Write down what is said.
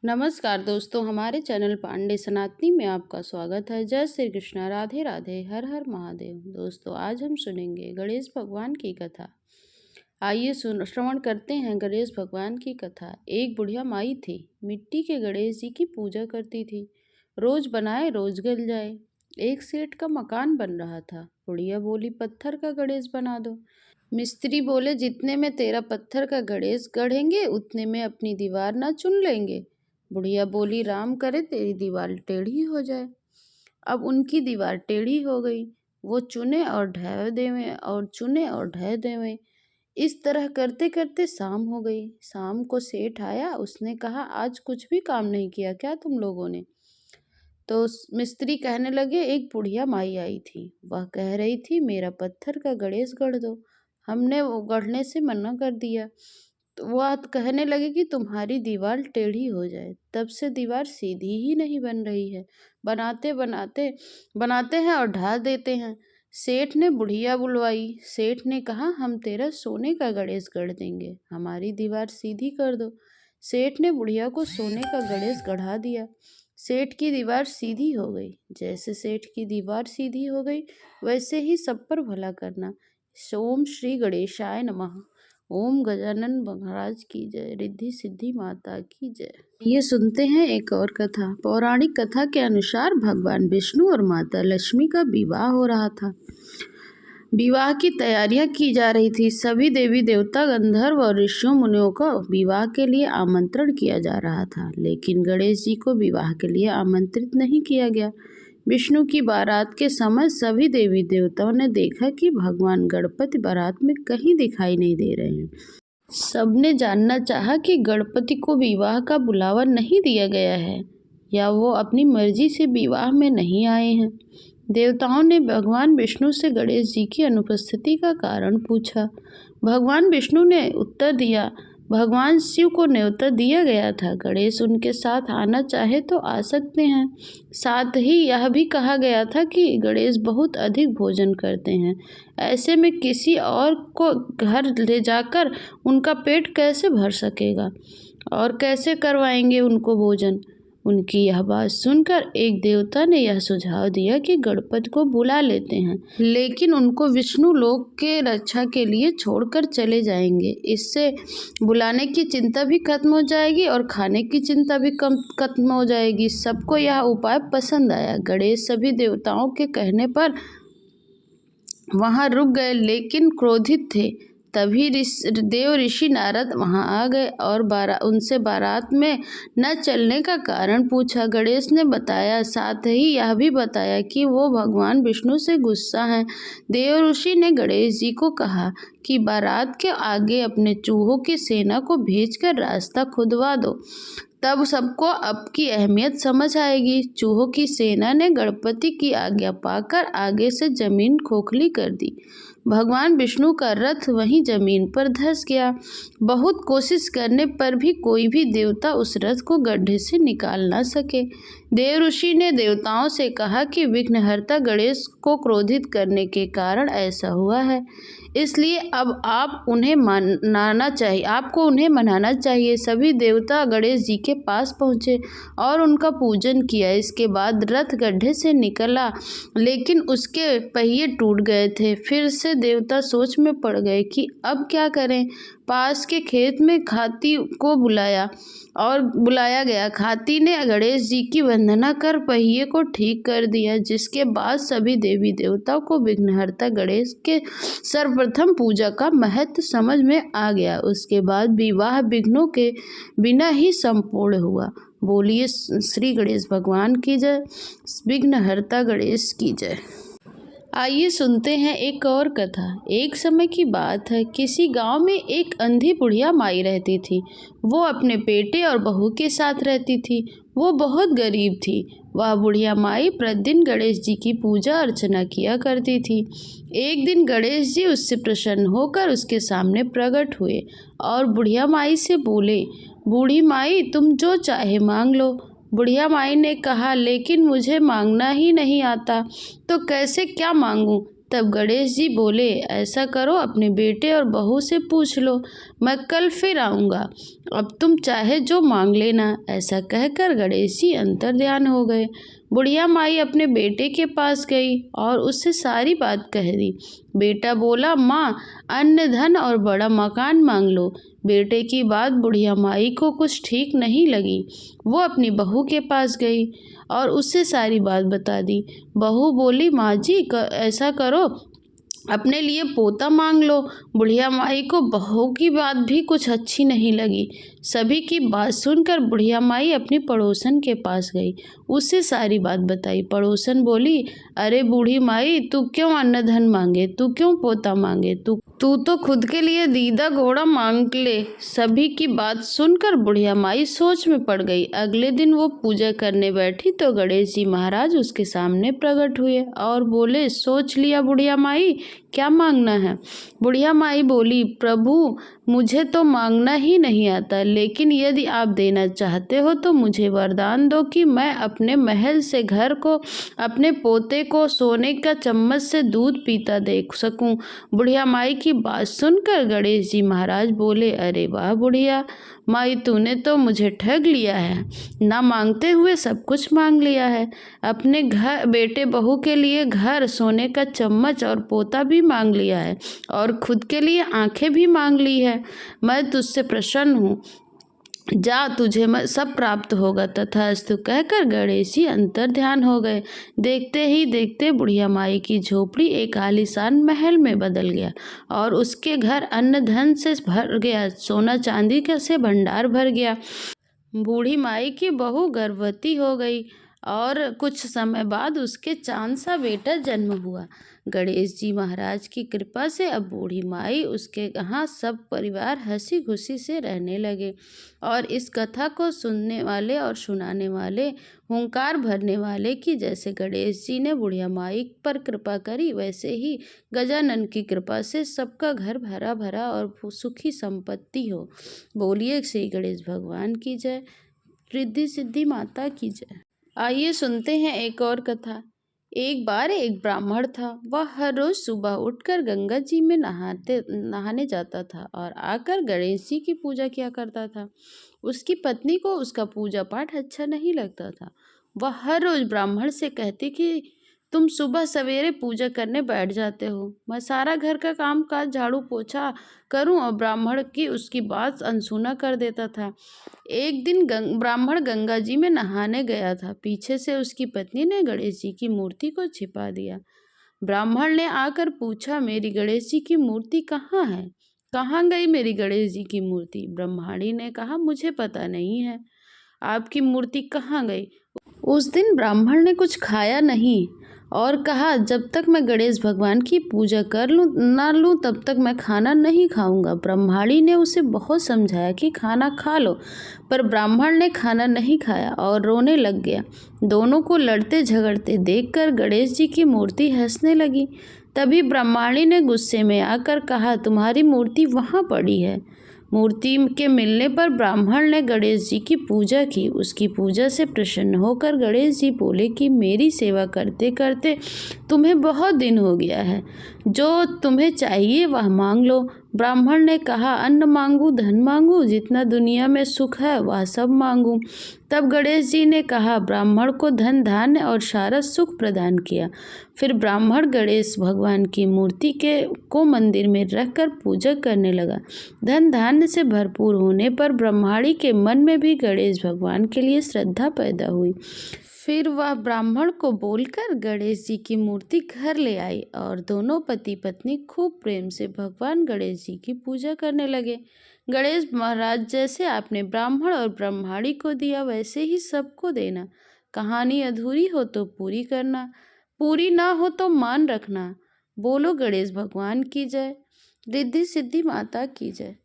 नमस्कार दोस्तों, हमारे चैनल पांडे सनातनी में आपका स्वागत है। जय श्री कृष्णा, राधे राधे, हर हर महादेव। दोस्तों, आज हम सुनेंगे गणेश भगवान की कथा। आइए श्रवण करते हैं गणेश भगवान की कथा। एक बुढ़िया माई थी, मिट्टी के गणेश जी की पूजा करती थी। रोज बनाए रोज गल जाए। एक सेठ का मकान बन रहा था। बुढ़िया बोली, पत्थर का गणेश बना दो। मिस्त्री बोले, जितने में तेरा पत्थर का गणेश गढ़ेंगे उतने में अपनी दीवार ना चुन लेंगे। बुढ़िया बोली, राम करे तेरी दीवार टेढ़ी हो जाए। अब उनकी दीवार टेढ़ी हो गई। वो चुने और ढह देवें और चुने और ढह देवें। इस तरह करते करते शाम हो गई। शाम को सेठ आया। उसने कहा, आज कुछ भी काम नहीं किया क्या तुम लोगों ने? तो मिस्त्री कहने लगे, एक बुढ़िया माई आई थी। वह कह रही थी, मेरा पत्थर का गणेश गढ़ दो। हमने वो गढ़ने से मना कर दिया। तो वह कहने लगे कि तुम्हारी दीवार टेढ़ी हो जाए। तब से दीवार सीधी ही नहीं बन रही है। बनाते हैं और ढा देते हैं। सेठ ने बुढ़िया बुलवाई। सेठ ने कहा, हम तेरा सोने का गणेश गढ़ देंगे, हमारी दीवार सीधी कर दो। सेठ ने बुढ़िया को सोने का गणेश गढ़ा दिया। सेठ की दीवार सीधी हो गई। जैसे सेठ की दीवार सीधी हो गई, वैसे ही सब पर भला करना। ओम श्री गणेशाय नमः। ओम गजानन महाराज की जय। रिद्धि सिद्धि माता की जय। ये सुनते हैं एक और कथा। पौराणिक कथा के अनुसार भगवान विष्णु और माता लक्ष्मी का विवाह हो रहा था। विवाह की तैयारियां की जा रही थी। सभी देवी देवता, गंधर्व और ऋषियों मुनियों को विवाह के लिए आमंत्रण किया जा रहा था, लेकिन गणेश जी को विवाह के लिए आमंत्रित नहीं किया गया। विष्णु की बारात के समय सभी देवी देवताओं ने देखा कि भगवान गणपति बारात में कहीं दिखाई नहीं दे रहे हैं। सबने जानना चाहा कि गणपति को विवाह का बुलावा नहीं दिया गया है या वो अपनी मर्जी से विवाह में नहीं आए हैं। देवताओं ने भगवान विष्णु से गणेश जी की अनुपस्थिति का कारण पूछा। भगवान विष्णु ने उत्तर दिया, भगवान शिव को न्योता दिया गया था, गणेश उनके साथ आना चाहे तो आ सकते हैं। साथ ही यह भी कहा गया था कि गणेश बहुत अधिक भोजन करते हैं, ऐसे में किसी और को घर ले जाकर उनका पेट कैसे भर सकेगा और कैसे करवाएंगे उनको भोजन। उनकी यह बात सुनकर एक देवता ने यह सुझाव दिया कि गणपति को बुला लेते हैं, लेकिन उनको विष्णु लोक के रक्षा के लिए छोड़कर चले जाएंगे। इससे बुलाने की चिंता भी खत्म हो जाएगी और खाने की चिंता भी खत्म हो जाएगी। सबको यह उपाय पसंद आया। गणेश सभी देवताओं के कहने पर वहां रुक गए, लेकिन क्रोधित थे। तभी देव ऋषि नारद वहां आ गए और उनसे बारात में न चलने का कारण पूछा। गणेश ने बताया, साथ ही यह भी बताया कि वो भगवान विष्णु से गुस्सा हैं। देव ऋषि ने गणेश जी को कहा कि बारात के आगे अपने चूहों की सेना को भेजकर रास्ता खुदवा दो, तब सबको अब की अहमियत समझ आएगी। चूहों की सेना ने गणपति की आज्ञा पाकर आगे से जमीन खोखली कर दी। भगवान विष्णु का रथ वहीं जमीन पर धंस गया। बहुत कोशिश करने पर भी कोई भी देवता उस रथ को गड्ढे से निकाल न सके। देव ऋषि ने देवताओं से कहा कि विघ्नहर्ता गणेश को क्रोधित करने के कारण ऐसा हुआ है, इसलिए अब आपको उन्हें मनाना चाहिए। सभी देवता गणेश जी के पास पहुँचे और उनका पूजन किया। इसके बाद रथ गड्ढे से निकला, लेकिन उसके पहिए टूट गए थे। फिर से देवता सोच में पड़ गए कि अब क्या करें। पास के खेत में खाती को बुलाया गया। खाती ने गणेश जी की वंदना कर पहिए को ठीक कर दिया, जिसके बाद सभी देवी देवताओं को विघ्नहर्ता गणेश के सर्वप्रथम पूजा का महत्व समझ में आ गया। उसके बाद विवाह विघ्नों के बिना ही संपूर्ण हुआ। बोलिए श्री गणेश भगवान की जय। विघ्नहर्ता गणेश की जय। आइए सुनते हैं एक और कथा। एक समय की बात है, किसी गांव में एक अंधी बुढ़िया माई रहती थी। वो अपने बेटे और बहू के साथ रहती थी। वो बहुत गरीब थी। वह बुढ़िया माई प्रतिदिन गणेश जी की पूजा अर्चना किया करती थी। एक दिन गणेश जी उससे प्रसन्न होकर उसके सामने प्रकट हुए और बुढ़िया माई से बोले, बूढ़ी माई, तुम जो चाहे मांग लो। बुढ़िया माई ने कहा, लेकिन मुझे मांगना ही नहीं आता, तो कैसे क्या मांगूं? तब गणेश जी बोले, ऐसा करो अपने बेटे और बहू से पूछ लो, मैं कल फिर आऊँगा, अब तुम चाहे जो मांग लेना। ऐसा कहकर गणेश जी अंतर्ध्यान हो गए। बुढ़िया माई अपने बेटे के पास गई और उससे सारी बात कह दी। बेटा बोला, माँ अन्न धन और बड़ा मकान मांग लो। बेटे की बात बुढ़िया माई को कुछ ठीक नहीं लगी। वो अपनी बहू के पास गई और उससे सारी बात बता दी। बहू बोली, माँ जी ऐसा करो अपने लिए पोता मांग लो। बुढ़िया माई को बहू की बात भी कुछ अच्छी नहीं लगी। सभी की बात सुनकर बुढ़िया माई अपनी पड़ोसन के पास गई, उससे सारी बात बताई। पड़ोसन बोली, अरे बूढ़ी माई, तू क्यों अन्न धन मांगे, तू क्यों पोता मांगे, तू तो खुद के लिए दीदा घोड़ा मांग ले। सभी की बात सुनकर बुढ़िया माई सोच में पड़ गई। अगले दिन वो पूजा करने बैठी तो गणेश जी महाराज उसके सामने प्रकट हुए और बोले, सोच लिया बुढ़िया माई, क्या मांगना है? बुढ़िया माई बोली, प्रभु मुझे तो मांगना ही नहीं आता, लेकिन यदि आप देना चाहते हो तो मुझे वरदान दो कि मैं अपने महल से घर को, अपने पोते को सोने का चम्मच से दूध पीता देख सकूं। बुढ़िया माई की बात सुनकर गणेश जी महाराज बोले, अरे वाह बुढ़िया माई, तूने तो मुझे ठग लिया है, ना मांगते हुए सब कुछ मांग लिया है। अपने घर, बेटे बहू के लिए घर, सोने का चम्मच और पोता भी मांग लिया है और खुद के लिए आंखें भी मांग ली है। मैं तुझसे प्रसन्न हूँ, जा तुझे सब प्राप्त होगा। तथास्तु कहकर गणेश जी अंतर्ध्यान हो गए। देखते ही देखते बुढ़िया माई की झोपड़ी एक आलीशान महल में बदल गया और उसके घर अन्न धन से भर गया, सोना चांदी का से भंडार भर गया। बूढ़ी माई की बहू गर्भवती हो गई और कुछ समय बाद उसके चांद सा बेटा जन्म हुआ। गणेश जी महाराज की कृपा से अब बूढ़ी माई, उसके यहाँ सब परिवार हंसी खुशी से रहने लगे। और इस कथा को सुनने वाले और सुनाने वाले, हुंकार भरने वाले कि जैसे गणेश जी ने बुढ़िया माई पर कृपा करी, वैसे ही गजानन की कृपा से सबका घर भरा भरा और सुखी संपत्ति हो। बोलिए श्री गणेश भगवान की जय, रिद्धि सिद्धि माता की जय। आइए सुनते हैं एक और कथा। एक बार एक ब्राह्मण था। वह हर रोज सुबह उठकर गंगा जी में नहाने जाता था और आकर गणेश जी की पूजा किया करता था। उसकी पत्नी को उसका पूजा पाठ अच्छा नहीं लगता था। वह हर रोज ब्राह्मण से कहती कि तुम सुबह सवेरे पूजा करने बैठ जाते हो, मैं सारा घर का काम काज झाड़ू पोछा करूं, और ब्राह्मण की उसकी बात अनसुना कर देता था। एक दिन ब्राह्मण गंगा जी में नहाने गया था। पीछे से उसकी पत्नी ने गणेश जी की मूर्ति को छिपा दिया। ब्राह्मण ने आकर पूछा, मेरी गणेश जी की मूर्ति कहाँ है? कहाँ गई मेरी गणेश जी की मूर्ति? ब्रह्माणी ने कहा, मुझे पता नहीं है, आपकी मूर्ति कहाँ गई? उस दिन ब्राह्मण ने कुछ खाया नहीं और कहा, जब तक मैं गणेश भगवान की पूजा कर लूँ ना लूँ तब तक मैं खाना नहीं खाऊंगा। ब्रह्माणी ने उसे बहुत समझाया कि खाना खा लो, पर ब्राह्मण ने खाना नहीं खाया और रोने लग गया। दोनों को लड़ते झगड़ते देखकर गणेश जी की मूर्ति हंसने लगी। तभी ब्रह्माणी ने गुस्से में आकर कहा, तुम्हारी मूर्ति वहाँ पड़ी है। मूर्ति के मिलने पर ब्राह्मण ने गणेश जी की पूजा की। उसकी पूजा से प्रसन्न होकर गणेश जी बोले कि मेरी सेवा करते करते तुम्हें बहुत दिन हो गया है, जो तुम्हें चाहिए वह मांग लो। ब्राह्मण ने कहा, अन्न मांगू, धन मांगू, जितना दुनिया में सुख है वह सब मांगू। तब गणेश जी ने कहा, ब्राह्मण को धन धान्य और सारा सुख प्रदान किया। फिर ब्राह्मण गणेश भगवान की मूर्ति को मंदिर में रखकर पूजा करने लगा। धन धान्य से भरपूर होने पर ब्रह्माणी के मन में भी गणेश भगवान के लिए श्रद्धा पैदा हुई। फिर वह ब्राह्मण को बोलकर गणेश जी की मूर्ति घर ले आई और दोनों पति पत्नी खूब प्रेम से भगवान गणेश जी की पूजा करने लगे। गणेश महाराज, जैसे आपने ब्राह्मण और ब्रह्माणी को दिया वैसे ही सबको देना। कहानी अधूरी हो तो पूरी करना, पूरी ना हो तो मान रखना। बोलो गणेश भगवान की जय, रिद्धि सिद्धि माता की जय।